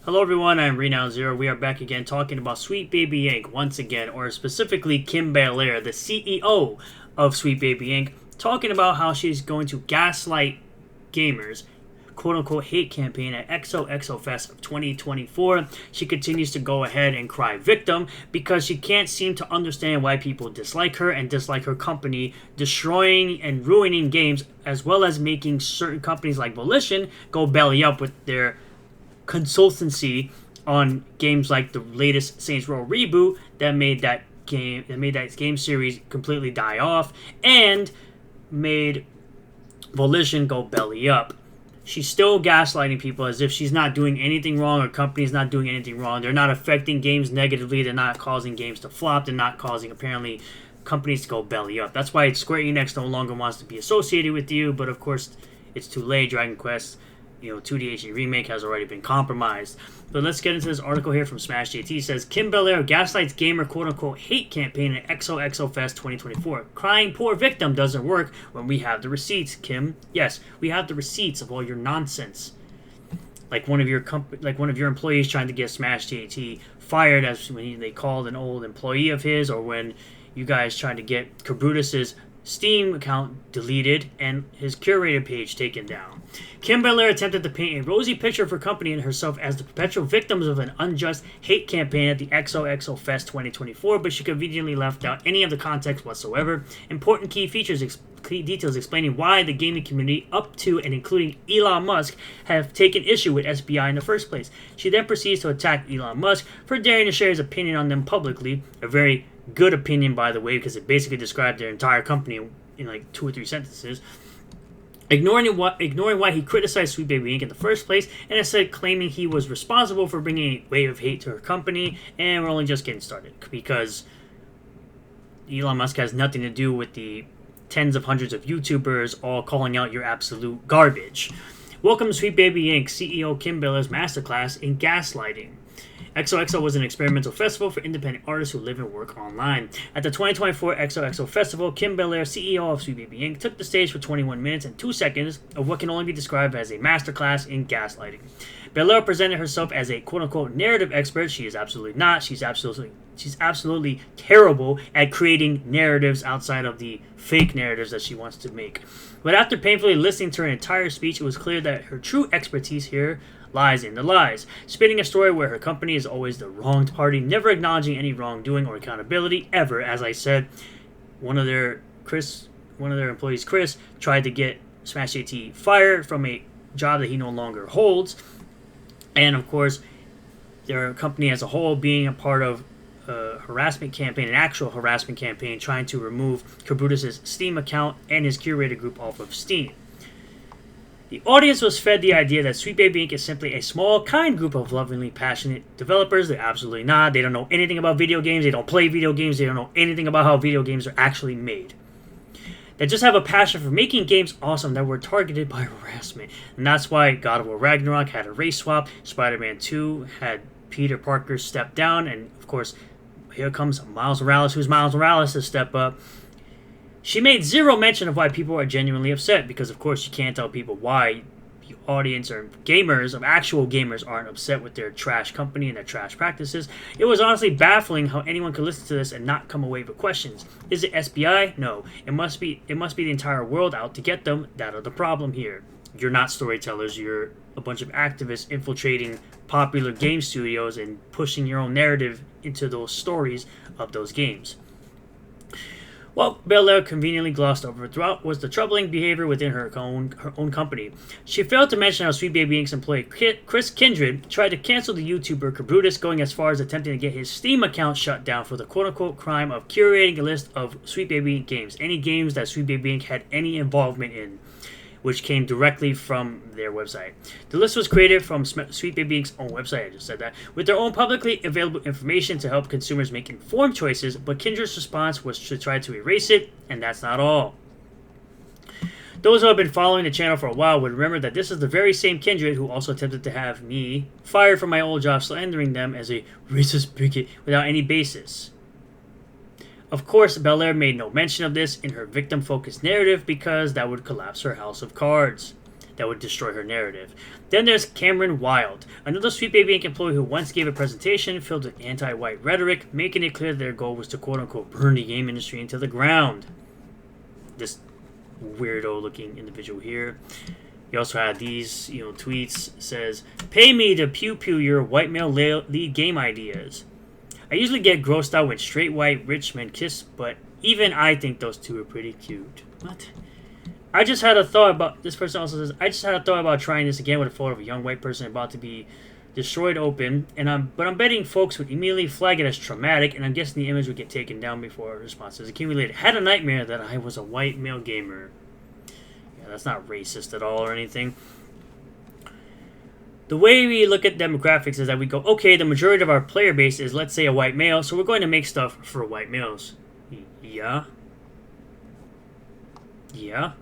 Hello everyone, I'm Renown Zero. We are back again talking about Sweet Baby Inc. once again, or specifically Kim Belair, the CEO of Sweet Baby Inc., talking about how she's going to gaslight gamers, quote-unquote hate campaign at XOXO Fest of 2024. She continues to go ahead and cry victim because she can't seem to understand why people dislike her and dislike her company, destroying and ruining games, as well as making certain companies like Volition go belly up with their consultancy on games like the latest Saints Row reboot that made that game series completely die off and made Volition go belly up. She's still gaslighting people as if she's not doing anything wrong, or company's not doing anything wrong. They're not affecting games negatively. They're not causing games to flop. They're not causing, apparently, companies to go belly up. That's why Square Enix no longer wants to be associated with you, but of course, it's too late. Dragon Quest 2D HD Remake has already been compromised. But let's get into this article here from Smash JT. It says, Kim Belair gaslights gamer quote-unquote hate campaign at XOXO Fest 2024. Crying poor victim doesn't work when we have the receipts, Kim. Yes, we have the receipts of all your nonsense. Like one of your employees trying to get Smash JT fired as when they called an old employee of his, or when you guys tried to get Kabrutus's Steam account deleted and his curated page taken down. Kim Belair attempted to paint a rosy picture of her company and herself as the perpetual victims of an unjust hate campaign at the XOXO Fest 2024, but she conveniently left out any of the context whatsoever. Important key details explaining why the gaming community, up to and including Elon Musk, have taken issue with SBI in the first place. She then proceeds to attack Elon Musk for daring to share his opinion on them publicly, a very good opinion, by the way, because it basically described their entire company in like 2 or 3 sentences. Ignoring why he criticized Sweet Baby Inc. in the first place, and instead claiming he was responsible for bringing a wave of hate to her company, and we're only just getting started, because Elon Musk has nothing to do with the tens of hundreds of YouTubers all calling out your absolute garbage. Welcome to Sweet Baby Inc. CEO Kim Belair's masterclass in gaslighting. XOXO was an experimental festival for independent artists who live and work online. At the 2024 XOXO Festival, Kim Belair, CEO of Sweet Baby Inc., took the stage for 21 minutes and 2 seconds of what can only be described as a masterclass in gaslighting. Belair presented herself as a quote-unquote narrative expert. She is absolutely not. She's absolutely terrible at creating narratives outside of the fake narratives that she wants to make. But after painfully listening to her entire speech, it was clear that her true expertise here lies in the lies, spinning a story where her company is always the wronged party, never acknowledging any wrongdoing or accountability ever. As I said, one of their employees, Chris, tried to get Smash JT fired from a job that he no longer holds, and of course, their company as a whole being a part of a harassment campaign, an actual harassment campaign, trying to remove Kabrutus's Steam account and his curated group off of Steam. The audience was fed the idea that Sweet Baby Inc. is simply a small, kind group of lovingly passionate developers. They're absolutely not. They don't know anything about video games. They don't play video games. They don't know anything about how video games are actually made. They just have a passion for making games awesome that were targeted by harassment. And that's why God of War Ragnarok had a race swap. Spider-Man 2 had Peter Parker step down. And, of course, here comes Miles Morales. Who's Miles Morales to step up? She made zero mention of why people are genuinely upset, because of course you can't tell people why the audience or gamers, of actual gamers, aren't upset with their trash company and their trash practices. It was honestly baffling how anyone could listen to this and not come away with questions. Is it SBI? No. It must be the entire world out to get them. That are the problem here. You're not storytellers, you're a bunch of activists infiltrating popular game studios and pushing your own narrative into those stories of those games. What Belair conveniently glossed over throughout was the troubling behavior within her own company. She failed to mention how Sweet Baby Inc.'s employee Chris Kindred tried to cancel the YouTuber Kabrutus, going as far as attempting to get his Steam account shut down for the quote-unquote crime of curating a list of Sweet Baby Inc. games, any games that Sweet Baby Inc. had any involvement in, which came directly from their website. The list was created from Sweet Baby Inc.'s own website, I just said that, with their own publicly available information to help consumers make informed choices, but Kindred's response was to try to erase it, and that's not all. Those who have been following the channel for a while would remember that this is the very same Kindred who also attempted to have me fired from my old job, slandering them as a racist bigot without any basis. Of course, Belair made no mention of this in her victim-focused narrative because that would collapse her house of cards. that would destroy her narrative. Then there's Cameron Wild, another Sweet Baby Inc. employee who once gave a presentation filled with anti-white rhetoric, making it clear that their goal was to quote-unquote burn the game industry into the ground. This weirdo-looking individual here. He also had these, tweets. Says, "Pay me to pew-pew your white male lead game ideas. I usually get grossed out when straight white rich men kiss, but even I think those two are pretty cute." What? I just had a thought about, this person also says, "I just had a thought about trying this again with a photo of a young white person about to be destroyed open, but I'm betting folks would immediately flag it as traumatic, and I'm guessing the image would get taken down before responses accumulated. Had a nightmare that I was a white male gamer." Yeah, that's not racist at all or anything. The way we look at demographics is that we go, okay, the majority of our player base is, let's say, a white male, so we're going to make stuff for white males. Yeah? Yeah?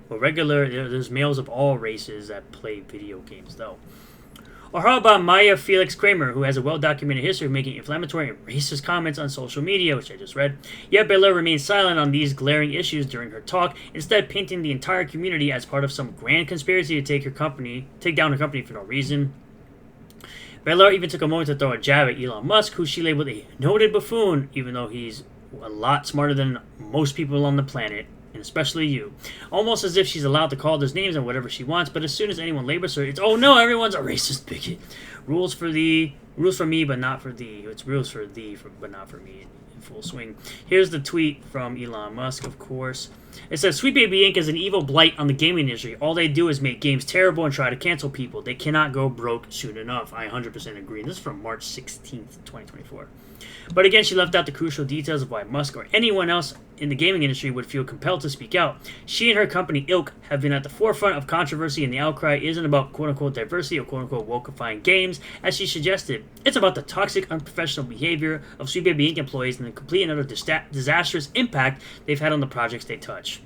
Well, there's males of all races that play video games, though. Or how about Maya Felix Kramer, who has a well-documented history of making inflammatory and racist comments on social media, which I just read. Yet Belair remains silent on these glaring issues during her talk, instead painting the entire community as part of some grand conspiracy to take down her company for no reason. Belair even took a moment to throw a jab at Elon Musk, who she labeled a noted buffoon, even though he's a lot smarter than most people on the planet. And especially you. Almost as if she's allowed to call those names and whatever she wants, but as soon as anyone labels her, it's, oh no, everyone's a racist bigot. Rules for me, but not for thee. It's rules for thee, but not for me, in full swing. Here's the tweet from Elon Musk, of course. It says, "Sweet Baby Inc. is an evil blight on the gaming industry. All they do is make games terrible and try to cancel people. They cannot go broke soon enough." I 100% agree. This is from March 16th, 2024. But again, she left out the crucial details of why Musk or anyone else in the gaming industry would feel compelled to speak out. She and her company, Ilk, have been at the forefront of controversy, and the outcry isn't about quote-unquote diversity or quote-unquote wokeifying games, as she suggested. It's about the toxic, unprofessional behavior of Sweet Baby Inc. employees and the complete and utter disastrous impact they've had on the projects they touch.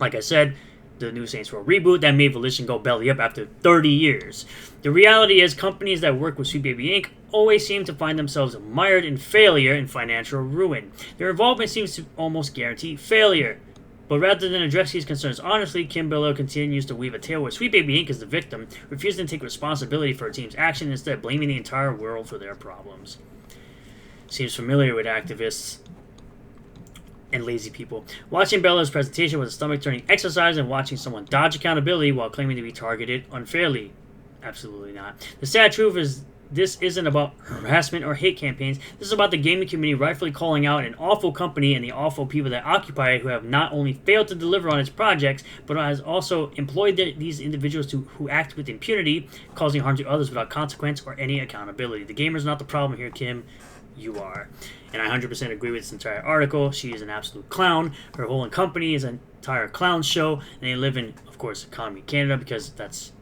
Like I said, the new Saints Row reboot that made Volition go belly up after 30 years. The reality is, companies that work with Sweet Baby Inc. always seem to find themselves mired in failure and financial ruin. Their involvement seems to almost guarantee failure. But rather than address these concerns honestly, Kim Belair continues to weave a tale where Sweet Baby Inc. is the victim, refusing to take responsibility for her team's action, instead blaming the entire world for their problems. Seems familiar with activists and lazy people. Watching Belair's presentation was a stomach-turning exercise and watching someone dodge accountability while claiming to be targeted unfairly. Absolutely not. The sad truth is, this isn't about harassment or hate campaigns. This is about the gaming community rightfully calling out an awful company and the awful people that occupy it, who have not only failed to deliver on its projects, but has also employed these individuals who act with impunity, causing harm to others without consequence or any accountability. The gamer's not the problem here, Kim. You are. And I 100% agree with this entire article. She is an absolute clown. Her whole company is an entire clown show. And they live in, of course, economy Canada, because that's,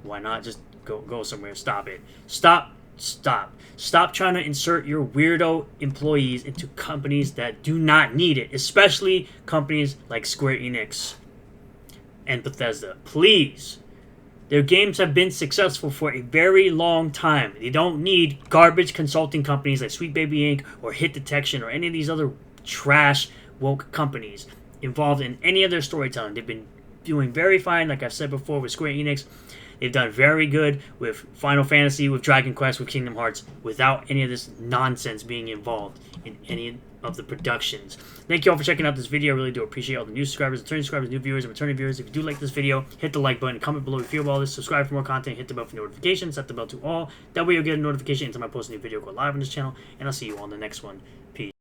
why not just go somewhere. Stop it. Stop trying to insert your weirdo employees into companies that do not need it, especially companies like Square Enix and Bethesda. Please. Their games have been successful for a very long time. They don't need garbage consulting companies like Sweet Baby Inc. or Hit Detection or any of these other trash woke companies involved in any of their storytelling. They've been doing very fine, like I've said before, with Square Enix. They've done very good with Final Fantasy, with Dragon Quest, with Kingdom Hearts, without any of this nonsense being involved in any of the productions. Thank you all for checking out this video. I really do appreciate all the new subscribers, returning subscribers, new viewers, and returning viewers. If you do like this video, hit the like button, comment below if you feel about this, subscribe for more content, hit the bell for notifications, set the bell to all. That way you'll get a notification anytime I post a new video go live on this channel, and I'll see you all in the next one. Peace.